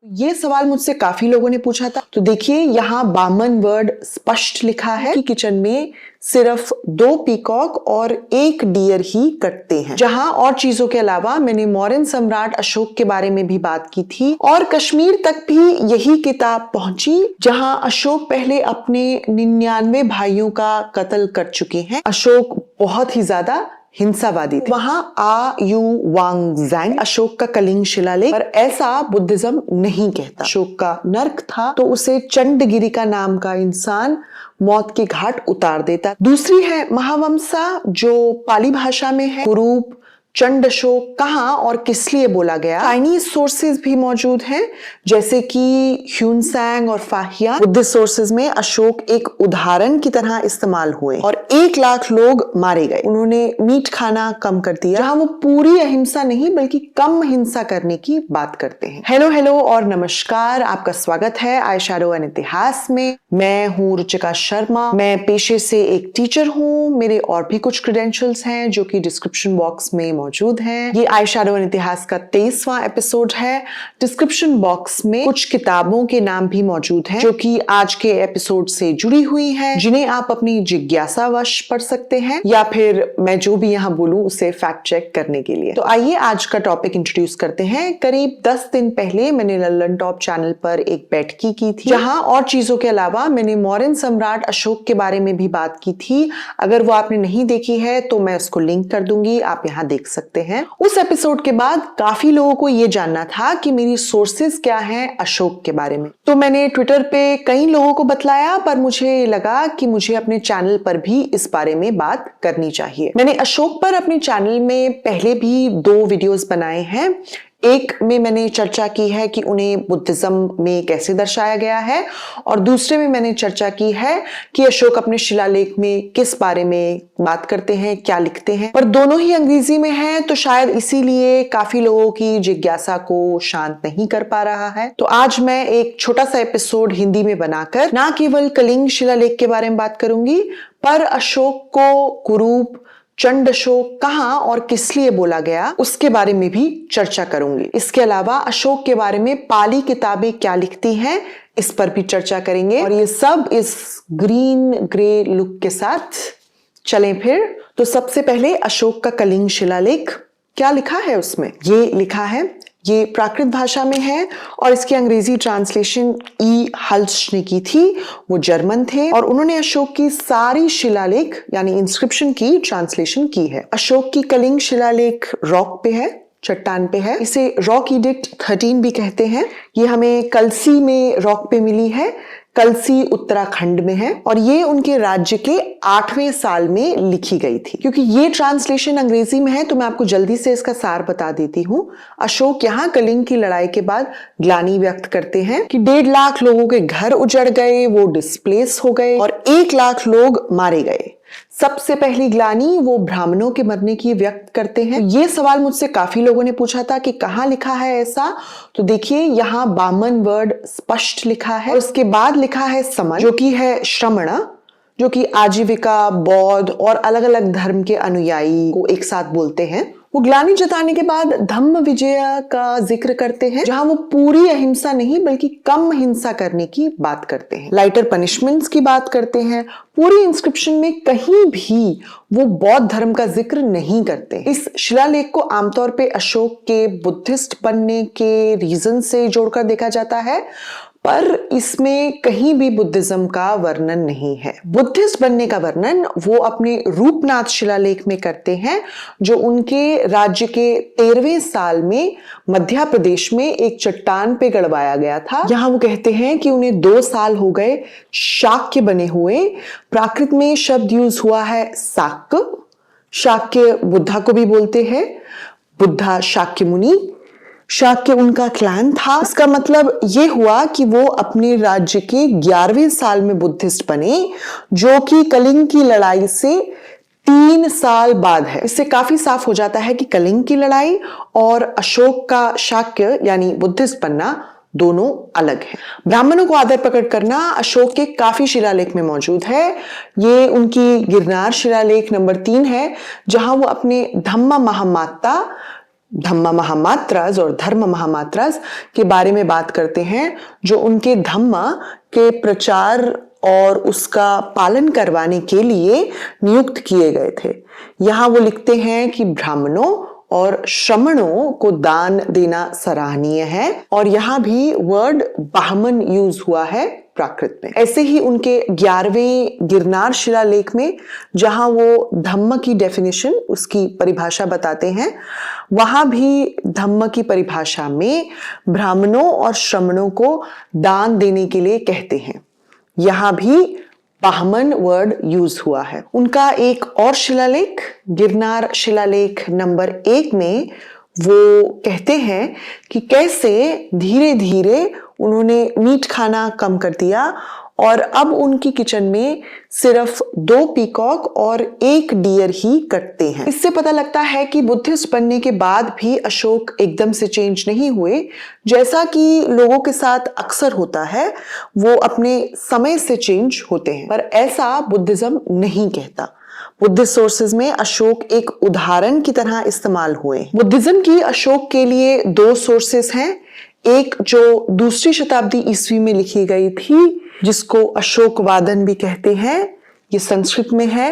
ये सवाल मुझसे काफी लोगों ने पूछा था। तो देखिए यहाँ बामन वर्ड स्पष्ट लिखा है कि किचन में सिर्फ 2 पीकॉक और 1 डियर ही कटते हैं। जहां और चीजों के अलावा मैंने मौर्यन सम्राट अशोक के बारे में भी बात की थी और कश्मीर तक भी यही किताब पहुंची जहां अशोक पहले अपने 99 भाइयों का कत्ल कर चुके हैं। अशोक बहुत ही ज्यादा हिंसावादी थे। वहां आयुवांगजैंग अशोक का कलिंग शिलालेख, पर ऐसा बुद्धिज्म नहीं कहता। अशोक का नर्क था तो उसे चंडगिरी का नाम का इंसान मौत के घाट उतार देता। दूसरी है महावंसा जो पाली भाषा में है। कुरूप चंड अशोक कहां और किस लिए बोला गया। चाइनीज सोर्सेज भी मौजूद हैं जैसे कि ह्यूनसैंग और फाहियान। बुद्धिस्ट सोर्सेज में अशोक एक उदाहरण की तरह इस्तेमाल हुए और 1 लाख लोग मारे गए। उन्होंने मीट खाना कम कर दिया, जहां वो पूरी अहिंसा नहीं बल्कि कम हिंसा करने की बात करते हैं। हेलो और नमस्कार, आपका स्वागत है आई शैडो एन इतिहास में। मैं हूं रुचिका शर्मा। मैं पेशे से एक टीचर हूं। मेरे और भी कुछ क्रेडेंशियल्स हैं जो कि डिस्क्रिप्शन बॉक्स में मौजूद हैं। ये आई शैडो एन इतिहास का 23वां एपिसोड है। डिस्क्रिप्शन बॉक्स में कुछ किताबों के नाम भी मौजूद हैं जो कि आज के एपिसोड से जुड़ी हुई हैं, जिन्हें आप अपनी जिज्ञासावश पढ़ सकते हैं या फिर मैं जो भी यहाँ बोलूं उसे फैक्ट चेक करने के लिए। तो आइए आज का टॉपिक इंट्रोड्यूस करते हैं। करीब 10 दिन पहले मैंने लल्लन टॉप चैनल पर एक बैठकी की थी जहां और चीजों के अलावा मैंने मौर्यन सम्राट अशोक के बारे में भी बात की थी। अगर वो आपने नहीं देखी है तो मैं उसको लिंक कर दूंगी, आप यहाँ देख सकते हैं। उस एपिसोड के बाद काफी लोगों को ये जानना था कि मेरी सोर्सेज क्या हैं अशोक के बारे में। तो मैंने ट्विटर पे कई लोगों को बतलाया, पर मुझे लगा कि मुझे अपने चैनल पर भी इस बारे में बात करनी चाहिए। मैंने अशोक पर अपने चैनल में पहले भी 2 वीडियोस बनाए हैं। एक में मैंने चर्चा की है कि उन्हें बुद्धिज्म में कैसे दर्शाया गया है और दूसरे में मैंने चर्चा की है कि अशोक अपने शिलालेख में किस बारे में बात करते हैं, क्या लिखते हैं। पर दोनों ही अंग्रेजी में है तो शायद इसीलिए काफी लोगों की जिज्ञासा को शांत नहीं कर पा रहा है। तो आज मैं एक छोटा सा एपिसोड हिंदी में बनाकर ना केवल कलिंग शिलालेख के बारे में बात करूंगी, पर अशोक को कुरूप चंड अशोक कहां और किस लिए बोला गया उसके बारे में भी चर्चा करूंगी। इसके अलावा अशोक के बारे में पाली किताबें क्या लिखती हैं इस पर भी चर्चा करेंगे और ये सब इस ग्रीन ग्रे लुक के साथ। चलें फिर। तो सबसे पहले अशोक का कलिंग शिलालेख क्या लिखा है उसमें। ये लिखा है, ये प्राकृत भाषा में है और इसकी अंग्रेजी ट्रांसलेशन ई हल्स ने की थी। वो जर्मन थे और उन्होंने अशोक की सारी शिलालेख यानी इंस्क्रिप्शन की ट्रांसलेशन की है। अशोक की कलिंग शिलालेख रॉक पे है, चट्टान पे है। इसे रॉक एडिक्ट 13 भी कहते हैं। ये हमें कलसी में रॉक पे मिली है। कलसी उत्तराखंड में है और ये उनके राज्य के 8वें साल में लिखी गई थी। क्योंकि ये ट्रांसलेशन अंग्रेजी में है तो मैं आपको जल्दी से इसका सार बता देती हूँ। अशोक यहाँ कलिंग की लड़ाई के बाद ग्लानि व्यक्त करते हैं कि 1.5 लाख लोगों के घर उजड़ गए, वो डिस्प्लेस हो गए और 1 लाख लोग मारे गए। सबसे पहली ग्लानि वो ब्राह्मणों के मरने की व्यक्त करते हैं। ये सवाल मुझसे काफी लोगों ने पूछा था कि कहाँ लिखा है ऐसा। तो देखिए यहाँ बामन वर्ड स्पष्ट लिखा है और उसके बाद लिखा है समन जो कि है श्रमण, जो कि आजीविका, बौद्ध और अलग अलग धर्म के अनुयायी को एक साथ बोलते हैं। वो ग्लानि जताने के बाद धम्म विजय का जिक्र करते हैं जहां वो पूरी अहिंसा नहीं बल्कि कम हिंसा करने की बात करते हैं। लाइटर पनिशमेंट्स की बात करते हैं। पूरी इंस्क्रिप्शन में कहीं भी वो बौद्ध धर्म का जिक्र नहीं करते। इस शिलालेख को आमतौर पे अशोक के बुद्धिस्ट बनने के रीजन से जोड़कर देखा जाता है, पर इसमें कहीं भी बुद्धिज्म का वर्णन नहीं है। बुद्धिस्ट बनने का वर्णन वो अपने रूपनाथ शिलालेख में करते हैं जो उनके राज्य के 13वें साल में मध्य प्रदेश में एक चट्टान पे गड़वाया गया था। यहाँ वो कहते हैं कि उन्हें 2 साल हो गए शाक्य बने हुए। प्राकृत में शब्द यूज हुआ है शाक्य। शाक्य बुद्धा को भी बोलते हैं। बुद्धा शाक्य मुनि, शाक्य उनका क्लैन था। इसका मतलब ये हुआ कि वो अपने राज्य के 11वें साल में बुद्धिस्ट बने जो कि कलिंग की लड़ाई से 3 साल बाद है। इससे काफी साफ हो जाता है कि कलिंग की लड़ाई और अशोक का शाक्य यानी बुद्धिस्ट बनना दोनों अलग हैं। ब्राह्मणों को आदर प्रकट करना अशोक के काफी शिलालेख में मौजूद है। ये उनकी गिरनार शिलालेख नंबर 3 है जहां वो अपने धम्म महामाता धम्मा महामात्रास और धर्म महामात्रास के बारे में बात करते हैं, जो उनके धम्मा के प्रचार और उसका पालन करवाने के लिए नियुक्त किए गए थे। यहाँ वो लिखते हैं कि ब्राह्मणों और श्रमणों को दान देना सराहनीय है, और यहाँ भी वर्ड बाहमन यूज हुआ है प्राकृत में। ऐसे ही उनके 11वें गिरनार शिलालेख में, जहां वो धम्म की डेफिनेशन, उसकी परिभाषा बताते हैं, वहां भी धम्म की परिभाषा में ब्राह्मणों और श्रमणों को दान देने के लिए कहते हैं। यहां भी बाहमन वर्ड यूज हुआ है। उनका एक और शिलालेख, गिरनार शिलालेख नंबर 1 में वो कहते हैं कि कैसे धीरे धीरे उन्होंने मीट खाना कम कर दिया और अब उनकी किचन में सिर्फ 2 पीकॉक और 1 डियर ही कटते हैं। इससे पता लगता है कि बुद्धिस्ट बनने के बाद भी अशोक एकदम से चेंज नहीं हुए। जैसा कि लोगों के साथ अक्सर होता है, वो अपने समय से चेंज होते हैं, पर ऐसा बुद्धिज्म नहीं कहता। बुद्धिस्ट सोर्सेज में अशोक एक उदाहरण की तरह इस्तेमाल हुए। बुद्धिज्म की अशोक के लिए 2 सोर्सेस हैं। एक जो 2री शताब्दी ईस्वी में लिखी गई थी, जिसको अशोक वादन भी कहते हैं, ये संस्कृत में है।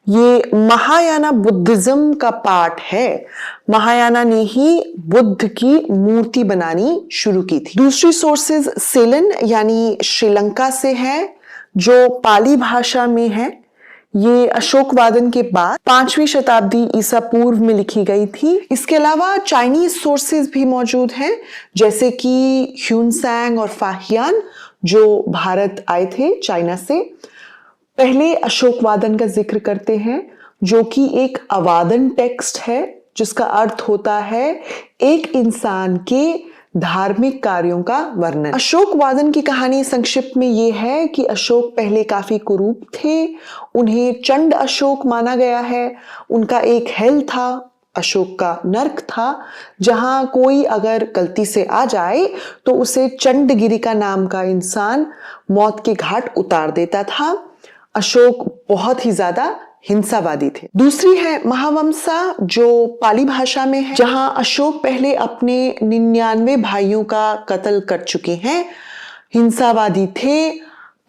ये महायाना बुद्धिज्म का पार्ट है। महायाना ने ही बुद्ध की मूर्ति बनानी शुरू की थी। दूसरी सोर्सेज सेलन यानी श्रीलंका से है, जो पाली भाषा में है। ये अशोक वादन के बाद 5वीं शताब्दी ईसा पूर्व में लिखी गई थी। इसके अलावा चाइनीज सोर्सेज भी मौजूद हैं, जैसे कि ह्यूनसैंग और फाहियान, जो भारत आए थे चाइना से। पहले अशोक वादन का जिक्र करते हैं, जो कि एक अवादन टेक्स्ट है, जिसका अर्थ होता है एक इंसान के धार्मिक कार्यों का वर्णन। अशोक वादन की कहानी संक्षिप्त में यह है कि अशोक पहले काफी कुरूप थे। उन्हें चंड अशोक माना गया है। उनका एक हेल था, अशोक का नर्क था, जहां कोई अगर गलती से आ जाए तो उसे चंडगिरिका नाम का इंसान मौत के घाट उतार देता था। अशोक बहुत ही ज्यादा हिंसावादी थे। दूसरी है महावंसा, जो पाली भाषा में है, जहां अशोक पहले अपने 99 भाइयों का कत्ल कर चुके हैं, हिंसावादी थे।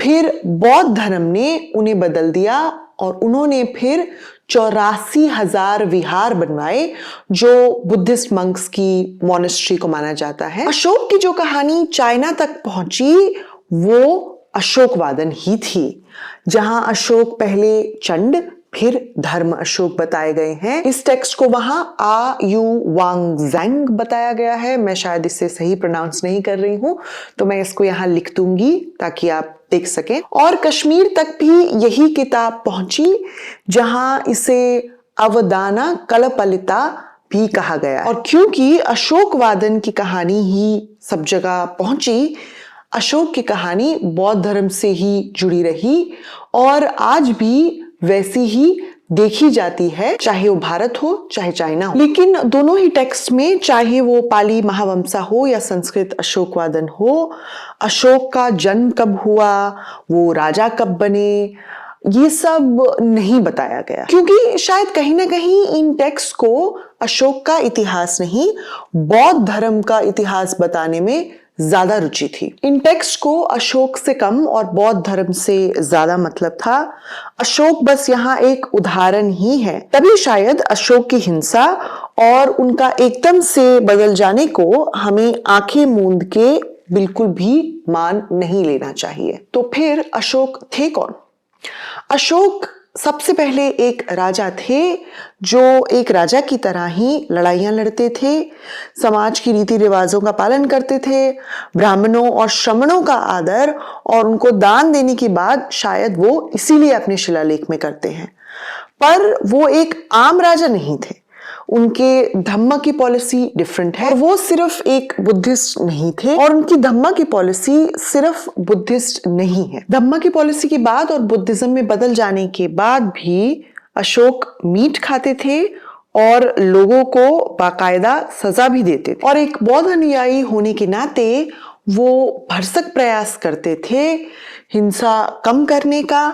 फिर बौद्ध धर्म ने उन्हें बदल दिया और उन्होंने फिर 84,000 विहार बनवाए, जो बुद्धिस्ट मंक्स की मोनेस्ट्री को माना जाता है। अशोक की जो कहानी चाइना तक पहुंची, वो अशोक वादन ही थी, जहां अशोक पहले चंड फिर धर्म अशोक बताए गए हैं। इस टेक्स्ट को वहां आ यू वांग ज़ैंग बताया गया है। मैं शायद इसे सही प्रोनाउंस नहीं कर रही हूं, तो मैं इसको यहां लिख दूंगी ताकि आप देख सकें। और कश्मीर तक भी यही किताब पहुंची, जहां इसे अवदाना कलपलिता भी कहा गया। और क्योंकि अशोक वादन की कहानी ही सब जगह पहुंची, अशोक की कहानी बौद्ध धर्म से ही जुड़ी रही और आज भी वैसी ही देखी जाती है, चाहे वो भारत हो चाहे चाइना हो। लेकिन दोनों ही टेक्स्ट में, चाहे वो पाली महावंसा हो या संस्कृत अशोक वादन हो, अशोक का जन्म कब हुआ, वो राजा कब बने, ये सब नहीं बताया गया, क्योंकि शायद कहीं ना कहीं इन टेक्स्ट को अशोक का इतिहास नहीं, बौद्ध धर्म का इतिहास बताने में ज्यादा रुचि थी। इन टेक्स्ट को अशोक से कम और बौद्ध धर्म से ज्यादा मतलब था। अशोक बस यहाँ एक उदाहरण ही है। तभी शायद अशोक की हिंसा और उनका एकदम से बदल जाने को हमें आंखें मूंद के बिल्कुल भी मान नहीं लेना चाहिए। तो फिर अशोक थे कौन? अशोक सबसे पहले एक राजा थे, जो एक राजा की तरह ही लड़ाइयां लड़ते थे, समाज की रीति रिवाजों का पालन करते थे, ब्राह्मणों और श्रमणों का आदर और उनको दान देने की बात शायद वो इसीलिए अपने शिलालेख में करते हैं। पर वो एक आम राजा नहीं थे। उनके धम्म की पॉलिसी डिफरेंट है। और वो सिर्फ एक बुद्धिस्ट नहीं थे, और उनकी धम्म की पॉलिसी सिर्फ बुद्धिस्ट नहीं है। धम्म की पॉलिसी के बाद और बुद्धिज्म में बदल जाने के बाद भी अशोक मीट खाते थे और लोगों को बाकायदा सजा भी देते थे। और एक बौद्ध अनुयायी होने के नाते वो भरसक प्रयास करते थे हिंसा कम करने का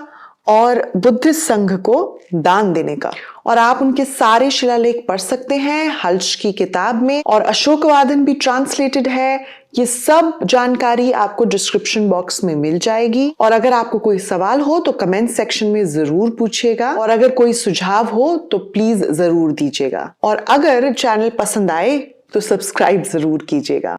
और बुद्धिस्ट संघ को दान देने का। और आप उनके सारे शिलालेख पढ़ सकते हैं हल्श की किताब में, और अशोकवादन भी ट्रांसलेटेड है। ये सब जानकारी आपको डिस्क्रिप्शन बॉक्स में मिल जाएगी। और अगर आपको कोई सवाल हो तो कमेंट सेक्शन में जरूर पूछिएगा, और अगर कोई सुझाव हो तो प्लीज जरूर दीजिएगा। और अगर चैनल पसंद आए तो सब्सक्राइब जरूर कीजिएगा।